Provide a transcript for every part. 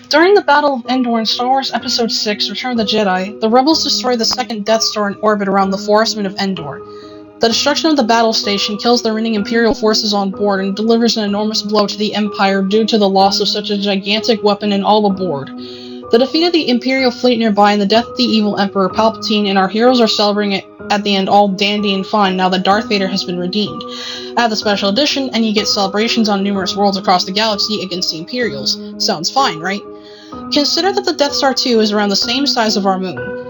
During the Battle of Endor in Star Wars Episode 6, Return of the Jedi, the Rebels destroy the second Death Star in orbit around the forest moon of Endor. The destruction of the battle station kills the remaining Imperial forces on board and delivers an enormous blow to the Empire due to the loss of such a gigantic weapon and all aboard. The defeat of the Imperial fleet nearby and the death of the evil Emperor Palpatine and our heroes are celebrating it at the end all dandy and fun now that Darth Vader has been redeemed. Add the special edition and you get celebrations on numerous worlds across the galaxy against the Imperials. Sounds fine, right? Consider that the Death Star 2 is around the same size of our moon.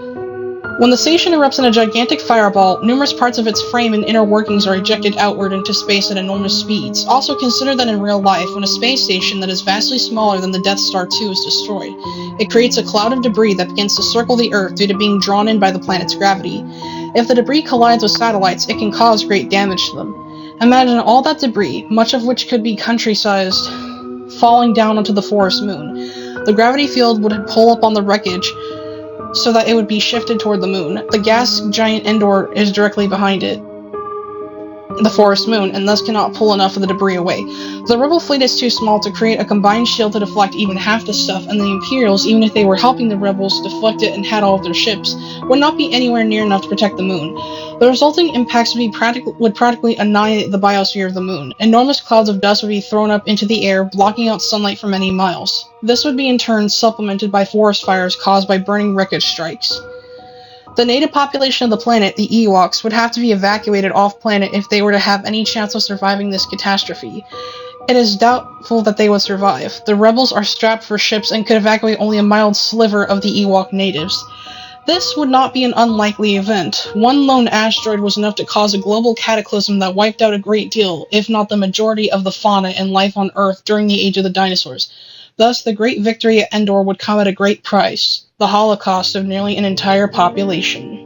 When the station erupts in a gigantic fireball, numerous parts of its frame and inner workings are ejected outward into space at enormous speeds. Also consider that in real life, when a space station that is vastly smaller than the Death Star 2 is destroyed, it creates a cloud of debris that begins to circle the Earth due to being drawn in by the planet's gravity. If the debris collides with satellites, it can cause great damage to them. Imagine all that debris, much of which could be country-sized, falling down onto the forest moon. The gravity field would pull up on the wreckage so that it would be shifted toward the moon. The gas giant Endor is directly behind it, the forest moon, and thus cannot pull enough of the debris away. The Rebel fleet is too small to create a combined shield to deflect even half the stuff, and the Imperials, even if they were helping the Rebels deflect it and had all of their ships, would not be anywhere near enough to protect the moon. The resulting impacts would practically annihilate the biosphere of the moon. Enormous clouds of dust would be thrown up into the air, blocking out sunlight for many miles. This would be in turn supplemented by forest fires caused by burning wreckage strikes. The native population of the planet, the Ewoks, would have to be evacuated off-planet if they were to have any chance of surviving this catastrophe. It is doubtful that they would survive. The Rebels are strapped for ships and could evacuate only a mild sliver of the Ewok natives. This would not be an unlikely event. One lone asteroid was enough to cause a global cataclysm that wiped out a great deal, if not the majority of the fauna and life on Earth during the age of the dinosaurs. Thus, the great victory at Endor would come at a great price, the Holocaust of nearly an entire population.